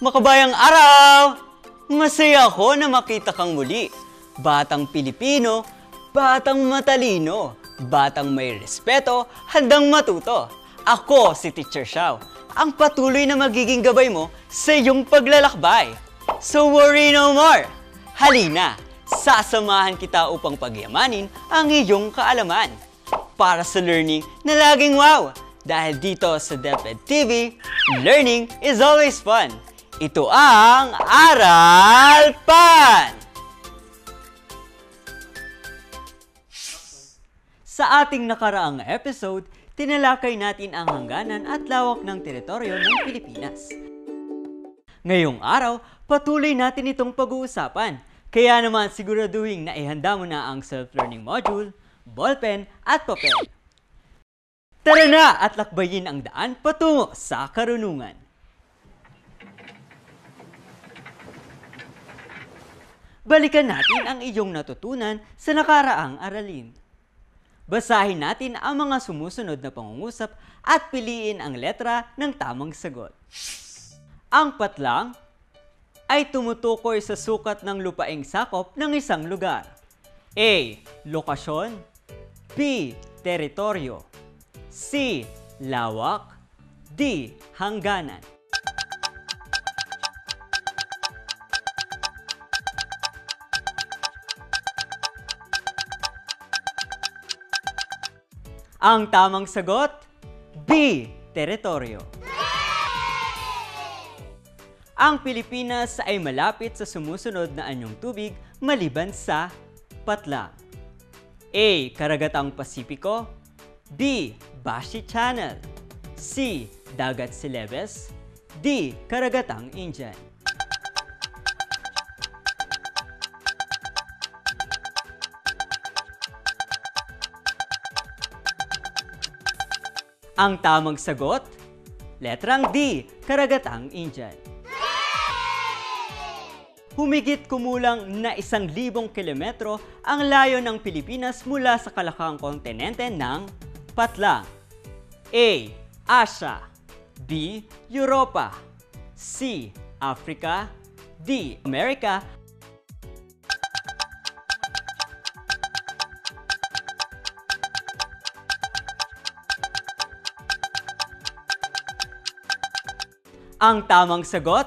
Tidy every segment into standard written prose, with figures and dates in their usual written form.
Makabayang araw! Masaya ako na makita kang muli. Batang Pilipino, batang matalino, batang may respeto, handang matuto. Ako si Teacher Xiao, ang patuloy na magiging gabay mo sa iyong paglalakbay. So worry no more! Halina, sasamahan kita upang pagyamanin ang iyong kaalaman. Para sa learning na laging wow! Dahil dito sa DepEd TV, learning is always fun. Ito ang Aral Pan! Sa ating nakaraang episode, tinalakay natin ang hangganan at lawak ng teritoryo ng Pilipinas. Ngayong araw, patuloy natin itong pag-uusapan. Kaya naman siguraduhin na ihanda mo na ang self-learning module, ballpen at papel. Tara na at lakbayin ang daan patungo sa karunungan. Balikan natin ang iyong natutunan sa nakaraang aralin. Basahin natin ang mga sumusunod na pangungusap at piliin ang letra ng tamang sagot. Ang patlang ay tumutukoy sa sukat ng lupaing sakop ng isang lugar. A. Lokasyon. B. Teritoryo. C. Lawak. D. Hangganan. Ang tamang sagot, B. Teritoryo. Ang Pilipinas ay malapit sa sumusunod na anyong tubig maliban sa patlang. A. Karagatang Pasipiko. B. Bashi Channel. C. Dagat Celebes. D. Karagatang Indian. Ang tamang sagot, letrang D. Karagatang Indian. Humigit kumulang na 1,000 kilometro ang layo ng Pilipinas mula sa kalakang kontinente ng patlang. A. Asia. B. Europa. C. Africa. D. America. Ang tamang sagot,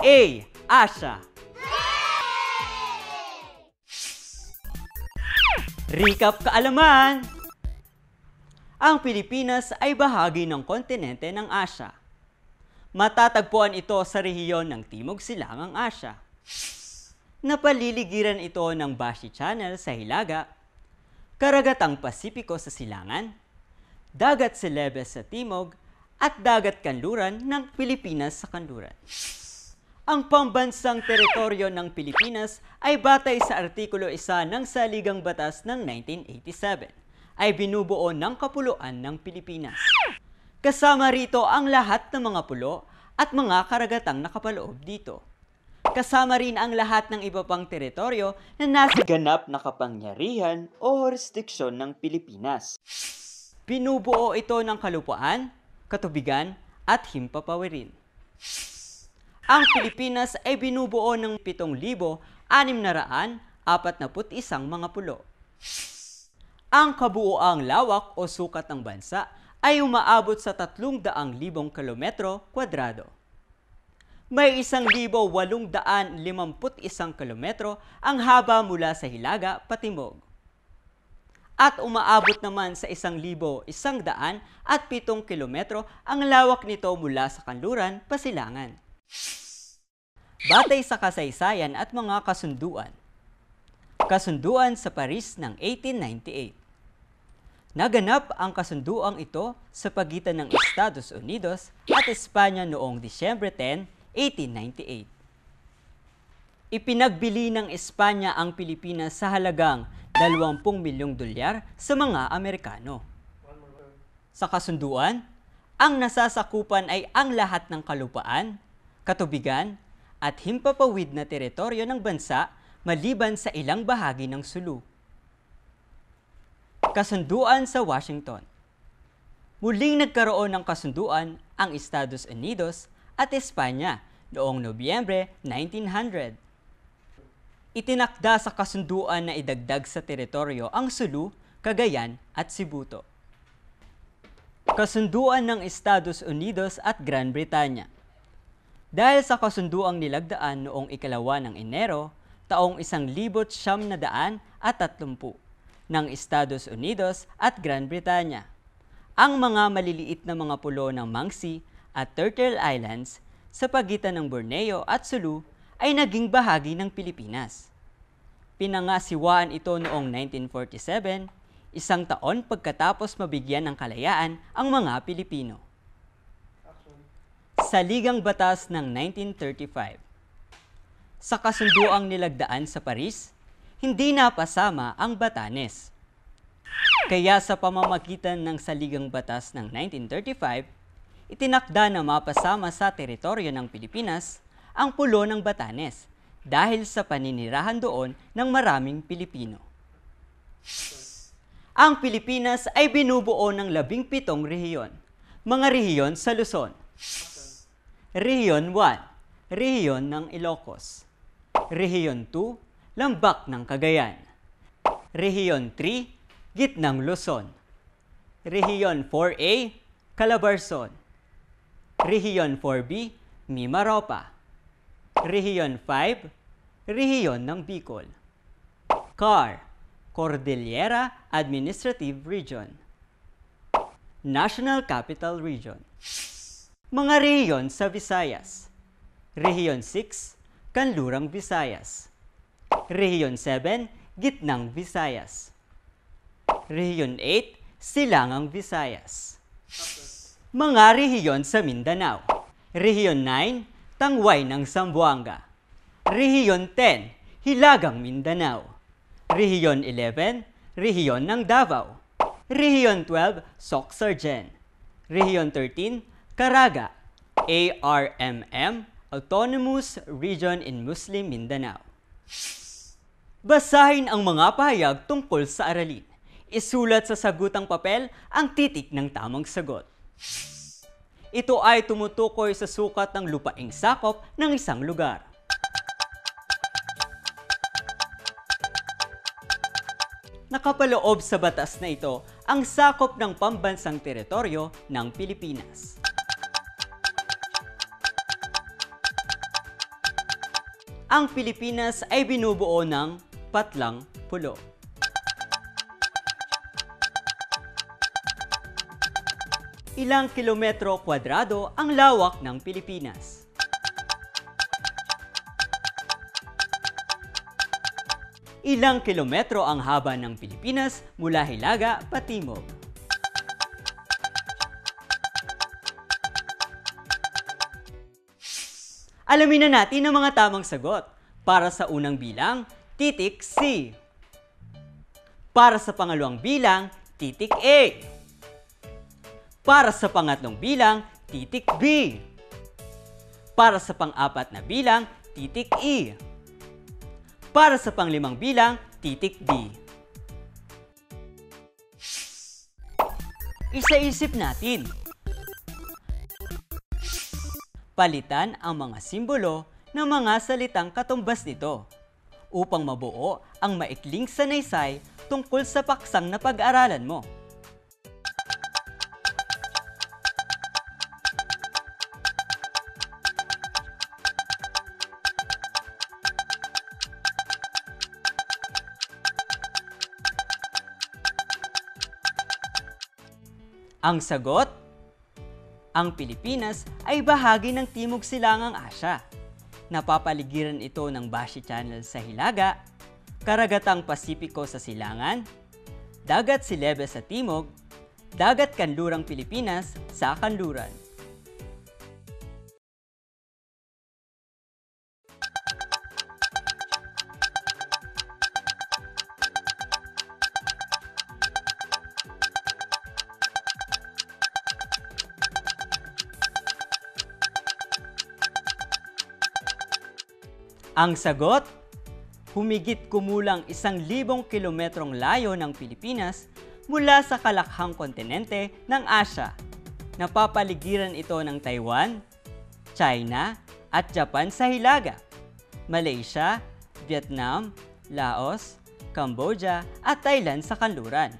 A. Asia. Recap kaalaman! Ang Pilipinas ay bahagi ng kontinente ng Asia. Matatagpuan ito sa rehiyon ng Timog Silangang Asya. Napaliligiran ito ng Bashi Channel sa hilaga, Karagatang Pasipiko sa silangan, Dagat Celebes sa timog, at dagat kanluran ng Pilipinas sa kanluran. Ang pambansang teritoryo ng Pilipinas ay batay sa Artikulo 1 ng Saligang Batas ng 1987 ay binubuo ng Kapuluan ng Pilipinas. Kasama rito ang lahat ng mga pulo at mga karagatang nakapaloob dito. Kasama rin ang lahat ng iba pang teritoryo na nasa ganap na kapangyarihan o jurisdiksyon ng Pilipinas. Binubuo ito ng kalupaan, katubigan, at himpapawirin. Ang Pilipinas ay binubuo ng 7,641 mga pulo. Ang kabuoang lawak o sukat ng bansa ay umaabot sa 300,000 kilometro kwadrado. May 1,851 kilometro ang haba mula sa hilaga patimog. At umaabot naman sa 1,107 kilometro ang lawak nito mula sa kanluran pasilangan. Batay sa kasaysayan at mga kasunduan. Kasunduan sa Paris ng 1898. Naganap ang kasunduang ito sa pagitan ng Estados Unidos at Espanya noong Disyembre 10, 1898. Ipinagbili ng Espanya ang Pilipinas sa halagang $20 milyong sa mga Amerikano. Sa kasunduan, ang nasasakupan ay ang lahat ng kalupaan, katubigan, at himpapawid na teritoryo ng bansa maliban sa ilang bahagi ng Sulu. Kasunduan sa Washington. Muling nagkaroon ng kasunduan ang Estados Unidos at Espanya noong Nobyembre 1900. Itinakda sa kasunduan na idagdag sa teritoryo ang Sulu, Cagayan at Sibuto. Kasunduan ng Estados Unidos at Gran Britanya. Dahil sa kasunduang nilagdaan noong 2 ng Enero, taong 1930 ng Estados Unidos at Gran Britanya, ang mga maliliit na mga pulo ng Mangsi at Turtle Islands sa pagitan ng Borneo at Sulu ay naging bahagi ng Pilipinas. Pinangasiwaan ito noong 1947, isang taon pagkatapos mabigyan ng kalayaan ang mga Pilipino. Sa Ligang Batas ng 1935. Sa kasunduang nilagdaan sa Paris, hindi napasama ang Batanes. Kaya sa pamamagitan ng Saligang Batas ng 1935, itinakda na mapasama sa teritoryo ng Pilipinas ang pulo ng Batanes dahil sa paninirahan doon ng maraming Pilipino. Ang Pilipinas ay binubuo ng 17 rehiyon. Mga rehiyon sa Luzon. Rehiyon 1, rehiyon ng Ilocos. Rehiyon 2, Lambak ng Cagayan. Rehiyon 3, Gitnang Luzon. Rehiyon 4A, Calabarzon. Rehiyon 4B, Mimaropa. Rehiyon 5, Rehiyon ng Bicol. CAR, Cordillera Administrative Region. National Capital Region. Mga rehiyon sa Visayas. Rehiyon 6, Kanlurang Visayas. Rehiyon 7, Gitnang Visayas. Rehiyon 8, Silangang Visayas. Mga rehiyon sa Mindanao. Rehiyon 9, Tangway ng Zamboanga. Rehiyon 10, Hilagang Mindanao. Rehiyon 11, Rehiyon ng Davao. Rehiyon 12, Soc-Sargen. Rehiyon 13, Caraga, ARMM, Autonomous Region in Muslim Mindanao. Basahin ang mga pahayag tungkol sa aralin. Isulat sa sagutang papel ang titik ng tamang sagot. Ito ay tumutukoy sa sukat ng lupaing sakop ng isang lugar. Nakapaloob sa batas na ito ang sakop ng pambansang teritoryo ng Pilipinas. Ang Pilipinas ay binubuo ng 4 pulo. Ilang kilometro kwadrado ang lawak ng Pilipinas? Ilang kilometro ang haba ng Pilipinas mula hilaga patimog? Alamin na natin ang mga tamang sagot. Para sa unang bilang, titik C. Para sa pangalawang bilang, titik A. Para sa pangatlong bilang, titik B. Para sa pang-apat na bilang, titik E. Para sa pang-5 bilang, titik D. Isa-isip natin. Palitan ang mga simbolo ng mga salitang katumbas nito upang mabuo ang maikling sanaysay tungkol sa paksang na pag-aralan mo. Ang sagot? Ang Pilipinas ay bahagi ng Timog Silangang Asya. Napapaligiran ito ng Bashi Channel sa hilaga, Karagatang Pasipiko sa silangan, Dagat Celebes sa timog, Dagat Kanlurang Pilipinas sa kanluran. Ang sagot? Humigit kumulang 1,000 kilometrong layo ng Pilipinas mula sa kalakhang kontinente ng Asya. Napapaligiran ito ng Taiwan, China, at Japan sa hilaga, Malaysia, Vietnam, Laos, Cambodia at Thailand sa kanluran,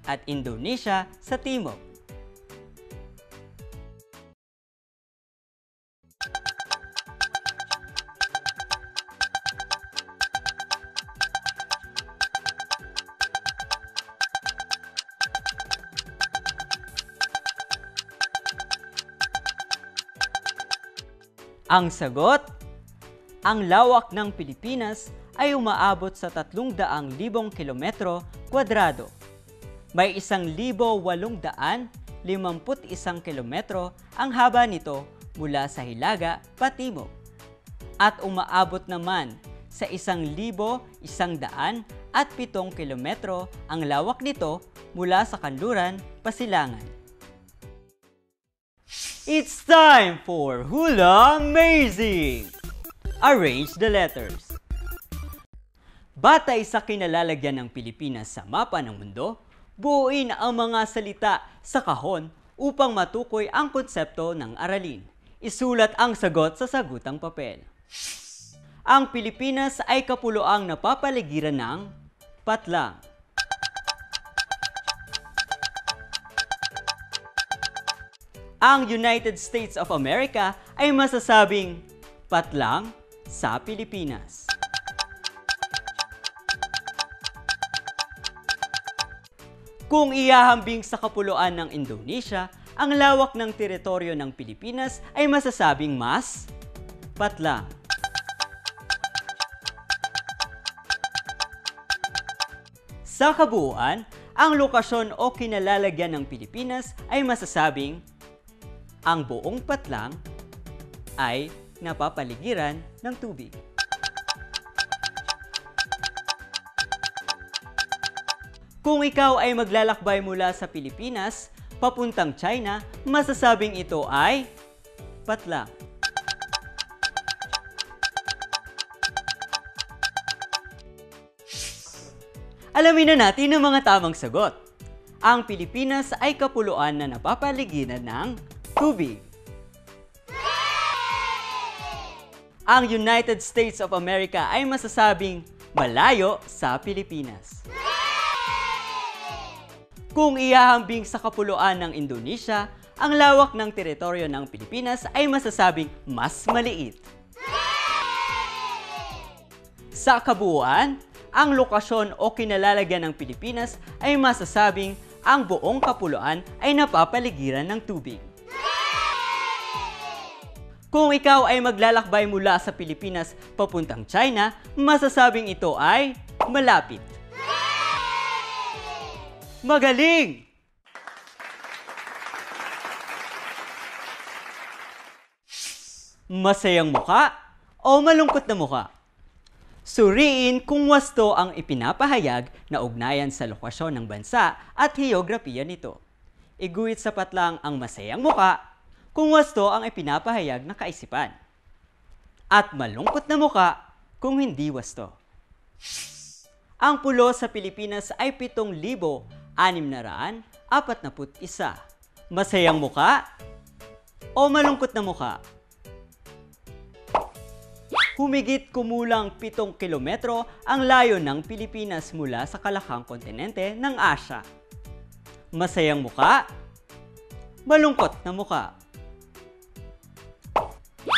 at Indonesia sa timog. Ang sagot, ang lawak ng Pilipinas ay umaabot sa 300,000 kilometro kwadrado. May 1,851 kilometro ang haba nito mula sa hilaga patimog. At umaabot naman sa 1,107 kilometro ang lawak nito mula sa kanluran pasilangan. It's time for Hula Amazing! Arrange the letters. Batay sa kinalalagyan ng Pilipinas sa mapa ng mundo, buuin ang mga salita sa kahon upang matukoy ang konsepto ng aralin. Isulat ang sagot sa sagutang papel. Ang Pilipinas ay kapuluang napapaligiran ng patlang. Ang United States of America ay masasabing patlang sa Pilipinas. Kung ihahambing sa kapuluan ng Indonesia, ang lawak ng teritoryo ng Pilipinas ay masasabing mas patlang. Sa kabuuan, ang lokasyon o kinalalagyan ng Pilipinas ay masasabing ang buong patlang ay napapaligiran ng tubig. Kung ikaw ay maglalakbay mula sa Pilipinas papuntang China, masasabing ito ay patlang. Alamin na natin ang mga tamang sagot. Ang Pilipinas ay kapuluan na napapaligiran ng tubig. Ang United States of America ay masasabing malayo sa Pilipinas. Kung ihahambing sa kapuluan ng Indonesia, ang lawak ng teritoryo ng Pilipinas ay masasabing mas maliit. Sa kabuuan, ang lokasyon o kinalalagyan ng Pilipinas ay masasabing ang buong kapuluan ay napapaligiran ng tubig. Kung ikaw ay maglalakbay mula sa Pilipinas papuntang China, masasabing ito ay malapit. Magaling! Masayang muka o malungkot na muka? Suriin kung wasto ang ipinapahayag na ugnayan sa lokasyon ng bansa at heograpiya nito. Iguhit sapat lang ang masayang muka kung wasto ang ipinapahayag na kaisipan. At malungkot na muka kung hindi wasto. Ang pulo sa Pilipinas ay 7,641. Masayang muka o malungkot na muka? Humigit kumulang 7 kilometro ang layo ng Pilipinas mula sa kalakang kontinente ng Asya. Masayang muka? Malungkot na muka?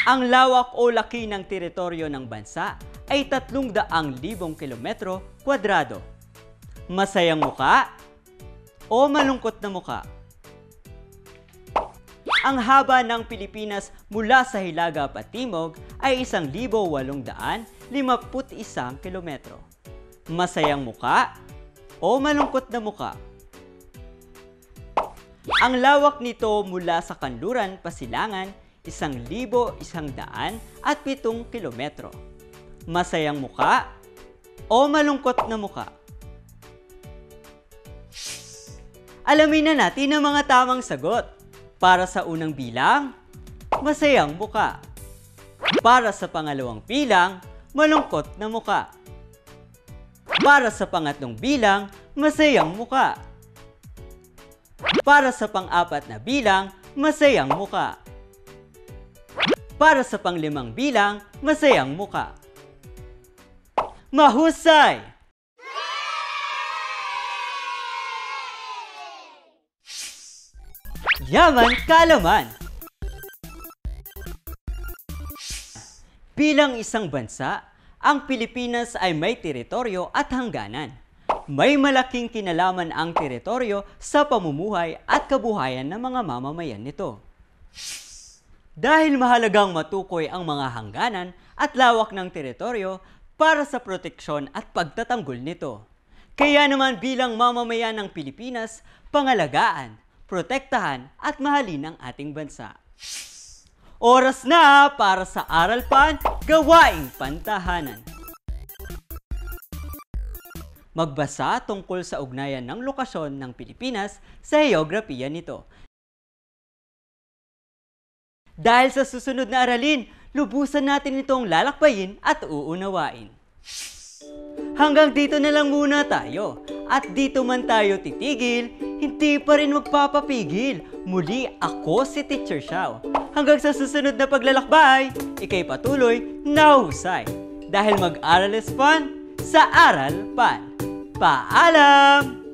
Ang lawak o laki ng teritoryo ng bansa ay 300,000 kilometro kwadrado. Masayang muka o malungkot na muka? Ang haba ng Pilipinas mula sa hilaga patimog ay 1,851 kilometro. Masayang muka o malungkot na muka? Ang lawak nito mula sa kanluran pasilangan 1,107 kilometro. Masayang muka o malungkot na muka? Alamin na natin ang mga tamang sagot. Para sa unang bilang, masayang muka. Para sa pangalawang bilang, malungkot na muka. Para sa pangatlong bilang, masayang muka. Para sa pang-apat na bilang, masayang muka. Para sa panglimang bilang, masayang muka. Mahusay! Yaman kaalaman. Bilang isang bansa, ang Pilipinas ay may teritoryo at hangganan. May malaking kinalaman ang teritoryo sa pamumuhay at kabuhayan ng mga mamamayan nito. Dahil mahalagang matukoy ang mga hangganan at lawak ng teritoryo para sa proteksyon at pagtatanggol nito. Kaya naman bilang mamamayan ng Pilipinas, pangalagaan, protektahan at mahalin ang ating bansa. Oras na para sa Aral Pan, Gawaing Pantahanan. Magbasa tungkol sa ugnayan ng lokasyon ng Pilipinas sa heograpiya nito. Dahil sa susunod na aralin, lubusan natin itong lalakbayin at uunawain. Hanggang dito na lang muna tayo. At dito man tayo titigil, hindi pa rin magpapapigil. Muli ako si Teacher Xiao. Hanggang sa susunod na paglalakbay, ikay patuloy na husay. Dahil mag-aral is fun sa Aral Pan. Paalam!